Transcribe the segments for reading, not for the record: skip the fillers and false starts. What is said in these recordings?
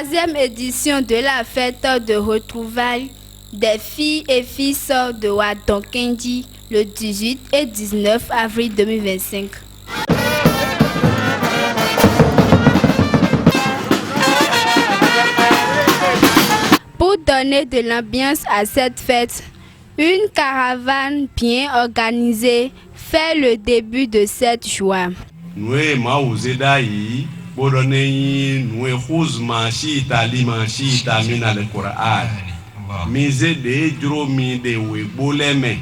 troisième édition de la fête de retrouvailles des filles et fils de Wadonkendi le 18 et 19 avril 2025. Pour donner de l'ambiance à cette fête, une caravane bien organisée fait le début de cette joie. Nous maouzedaï bolonei nous huzma shita lima shita mina le Qur'an mise de dromi de we boleme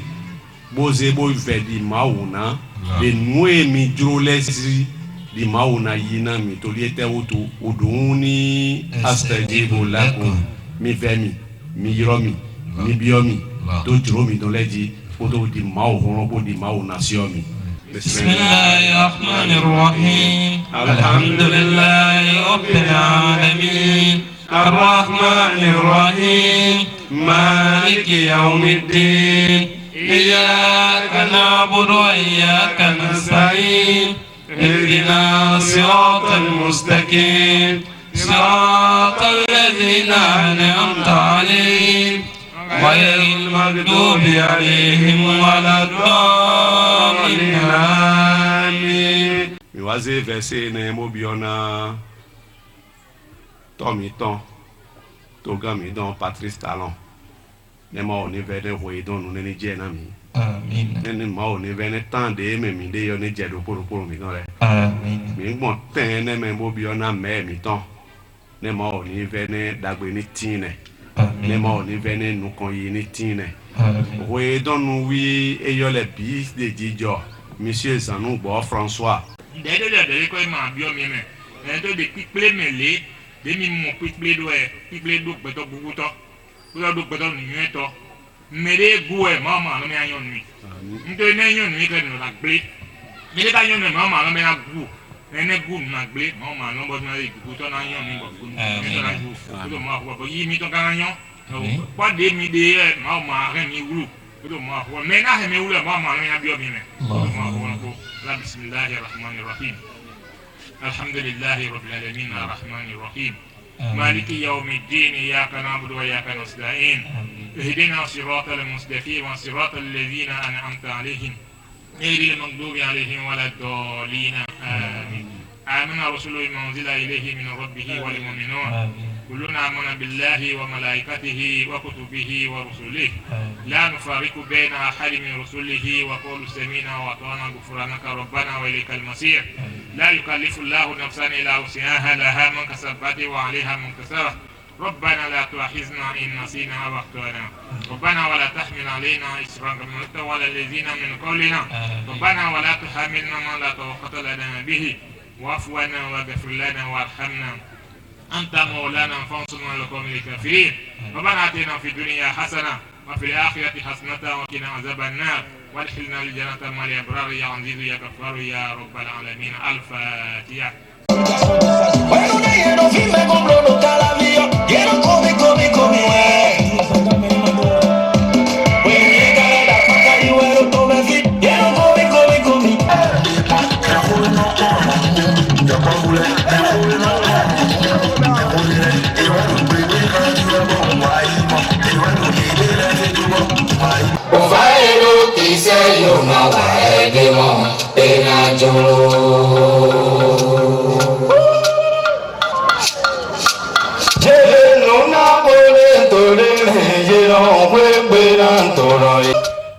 boze boy vedi mauna de nous mi drolesi di mauna yina mi toliete utu uduni astajibu lakum mi vemi mi yomi mi biomi to dromi do leji odo di mau hono di mau nasiomi. بسم الله الرحمن الرحيم الحمد لله رب العالمين الرحمن الرحيم مالك يوم الدين إياك نعبد وإياك نستعين اهدنا الصراط المستقيم صراط الذين أنعمت عليهم غير المغضوب عليهم ولا الضالين آمين. Miwaze verset na mobiona Tommy Ton Togami don Patrice Talon. Nema oni vene hoye don nous ne djena mi. Amen. Nene ma oni vene tande me mi de yo ne djedo poro mi don le. Amen. Mi gbon ten ne me mobiona me mi ton. Nema oni vene dagbe ni tine. Ne ma oni vene nous kon yi ni tine. Hoye don nous wi e yo le bis de dijo. Monsieur Zanou Bo François. Dede ko ma bio mi me. Endo de piple mele, de mi mo piple do beto buguto. Do beto ni to. Mele guwe mama no me anyon ni. Ndo ne anyon ni ke no la gle. Mele ka anyon mama no me na gu. Ene gu na gle mama no bo na gu to na anyon ni bo gu. Ni na gu. Do ma ko yi mi to ka anyon. Kwa de mi de mama re mi wulu. Do ma ko me na he me wulu mama no ya bio mi me. بسم الله الرحمن الرحيم الحمد لله رب العالمين الرحمن الرحيم مالك يوم الدين إياك نعبد وإياك نستعين اهدنا الصراط المستقيم صراط الذين أنعمت عليهم غير المغضوب عليهم ولا الضالين آمين آمن رسول ما أنزل إليه من ربه والمؤمنون كلنا آمن بالله وملائكته وكتبه ورسله لا نفارق بين أحد من رسله وقولوا سمعنا وأطعنا غفرانك ربنا وإليك المصير لا يكلف الله نفسا إلا وسعها لها ما كسبت وعليها ما اكتسبت ربنا لا تؤاخذنا إن نسينا أو أخطأنا ربنا ولا تحمل علينا إصرا كما حملته على الذين من قبلنا ربنا ولا تحملنا ما لا طاقة لنا به واعف عنا واغفر لنا وارحمنا أنت مولانا فانصرنا على القوم الكافرين ربنا آتنا في الدنيا حسنة وفي الآخرة حسنة وقنا عذاب النار وادخلنا الجنة مع الأبرار يا عزيز يا غفار يا رب العالمين. الفاتحة.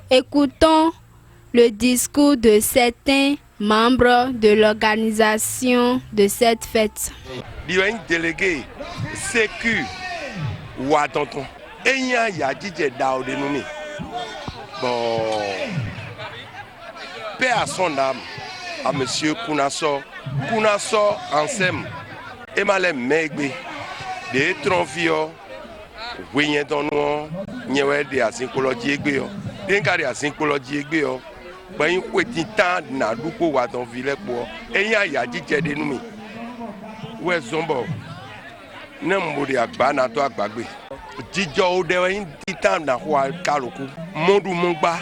Écoutons le discours de certains membres de l'organisation de cette fête. Il y a un délégué sécu ou à tonton. Et il y a DJ Dao de Noumi. Bon, paix à son âme, à monsieur Kounasso. Kounasso Ansem, et Malem Megbe, des tronfio, Wien Dono, Niewel de Asinkologie Gbeo, Denkari Asinkologie Gbeo, Ben Quetitan Naduko Wadon Villepo, et il y a DJ de Noumi. Où est Zombo? Nemboudi Akbana to Akbagbe. Dijo de un titan na wa Kaloku. Mondu Mongba.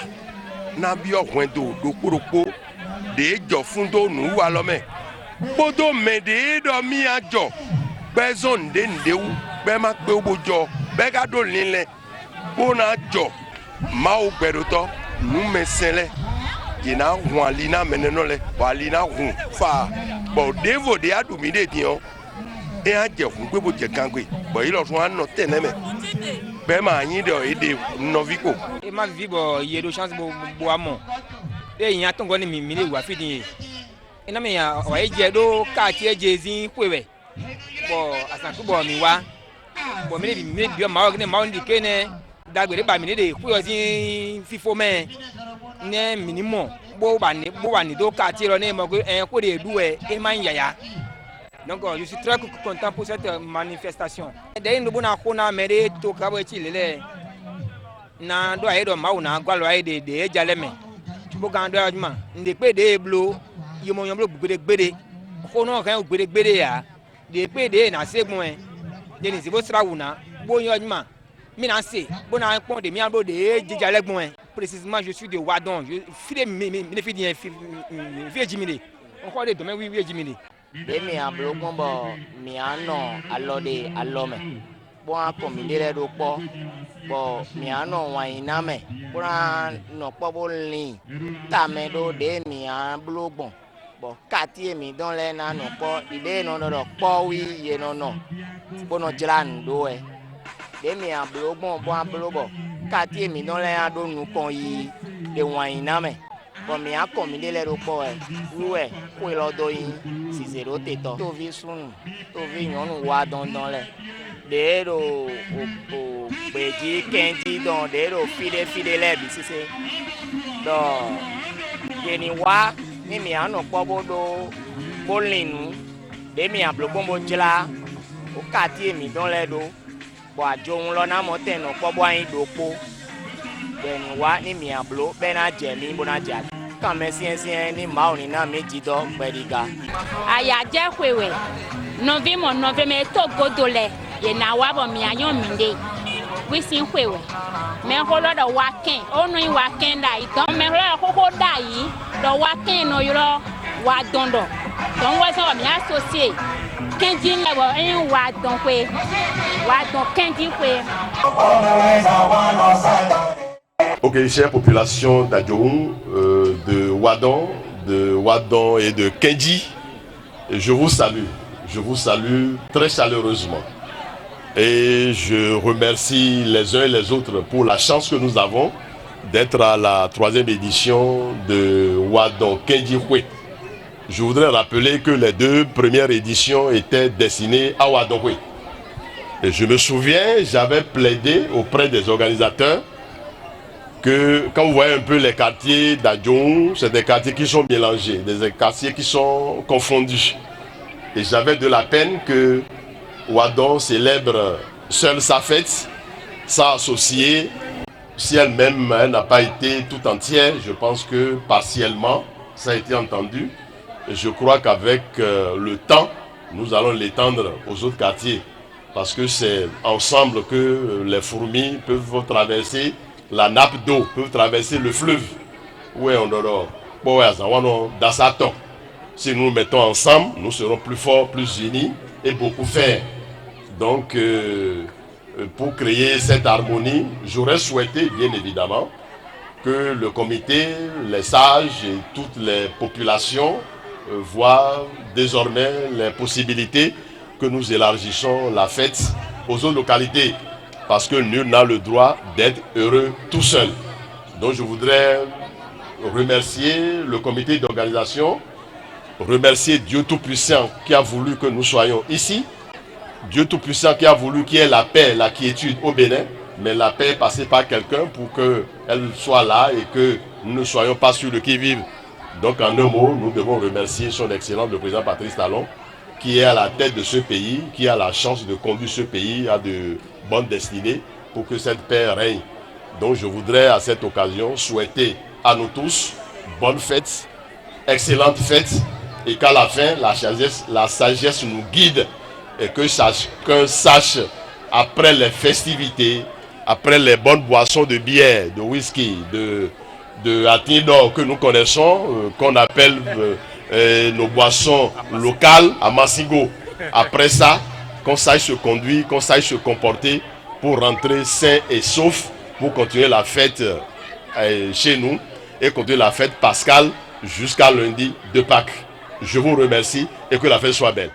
Nabio Wendo, Dokuroko. De Jo Fundo, nous allons. Bodo Mede, Domi Ajo. Bezon de ndeu, bema kpeubojo, bega do linle, bona jo, mao beroto, nous mesele, yena walina menenole, walina hu, fa, bon devo de adumide dion, et a je hu kwebo je kangwe, bon il a no teneme, bema yin de ede noviko. E ma vivo yedo chance bo amon. E yin atongo ni mi le wa fidin. E na me ya wa eje do ka ti eje zin kwewe. Bo asan ku bo mi wa. Bo mi bi ma o ndi kene dagbere ba mi de kwewe zin fifo me. Ne minimum bo wa ni do ka ti ro ne mo ko ko de du e ma yaya. Donc je suis très content pour cette manifestation. D'ailleurs nous buna kona mere to ka bo chi lele. Na do ayedo ma una gwalo ayede de jaleme. Bo kan do ajuma nde pe de blo yomo yomlo gbede ko no kan gbede ya de pe de na segun e de ni sibo sra una bo yan ajuma mi na se bo na pon de mi abo de jijalegun e précisément je suis de Wadon je fide mi fi di fi ejimile on ko de do me wi ejimile de mi ablo gombo mi ano alode alome bo an komile do po bo mi ano wa iname bo no po bo lin ta me do de mi ablo gbon bo kati mi don le na no po ide no no po wi ye no no bo no jran do e de mi ablo gbon bo ablo bo kati mi don le ado nu kon yi de wa iname bo mi a komile le do po e ru e ko lo do yin 6-0 teto to vi sun to vi nyonu wa don le de ro o beji kenji don de ro fide le bi sise do yeni wa ni mi ano pobo do bolinu de mi ablo bombo jla o kati mi don le do bo ajo un lo na mo ten no pobo ayin do po yeni wa ni mi ablo be na je mi bo na ja kan me sien ni ma oni na meji do periga aya je kwewe november me to godole ye na wa bo mi anyo minde we sin kwewe me ko lo do wa ken onu wa ken da itan me lo koko da yi do wa ken no yoro wa dondo don wa so mi associate kenji le bo en wa don kwe wa don kenji kwe. Ok, chère population d'Adjoum, de Wadon et de Kenji, je vous salue très chaleureusement. Et je remercie les uns et les autres pour la chance que nous avons d'être à la 3e édition de Wadon Kenji Hwe. Je voudrais rappeler que les 2 premières éditions étaient destinées à Wadon Hwe. Et je me souviens, j'avais plaidé auprès des organisateurs que quand vous voyez un peu les quartiers d'Adjoum, c'est des quartiers qui sont mélangés, des quartiers qui sont confondus. Et j'avais de la peine que Wadon célèbre seule sa fête, sans associer, si elle-même n'a pas été tout entière, je pense que partiellement, ça a été entendu. Et je crois qu'avec le temps, nous allons l'étendre aux autres quartiers. Parce que c'est ensemble que les fourmis peuvent traverser la nappe d'eau, peuvent traverser le fleuve. Oui, on dort. Si nous nous mettons ensemble, nous serons plus forts, plus unis et beaucoup faire. Donc, pour créer cette harmonie, j'aurais souhaité, bien évidemment, que le comité, les sages et toutes les populations voient désormais les possibilités que nous élargissons la fête aux autres localités. Parce que nul n'a le droit d'être heureux tout seul. Donc je voudrais remercier le comité d'organisation, remercier Dieu Tout-Puissant qui a voulu que nous soyons ici, Dieu Tout-Puissant qui a voulu qu'il y ait la paix, la quiétude au Bénin, mais la paix est passée par quelqu'un pour qu'elle soit là et que nous ne soyons pas sur le qui-vive. Donc en un mot, nous devons remercier son Excellence le président Patrice Talon, qui est à la tête de ce pays, qui a la chance de conduire ce pays à de bonne destinée pour que cette paix règne. Donc je voudrais à cette occasion souhaiter à nous tous bonne fête, excellente fête, et qu'à la fin la sagesse nous guide et que chacun sache après les festivités, après les bonnes boissons de bière, de whisky, de Atindor que nous connaissons, qu'on appelle nos boissons locales à Massingo. Après ça, qu'on sache se conduire, qu'on sache se comporter pour rentrer sain et sauf pour continuer la fête chez nous et continuer la fête pascale jusqu'à lundi de Pâques. Je vous remercie et que la fête soit belle.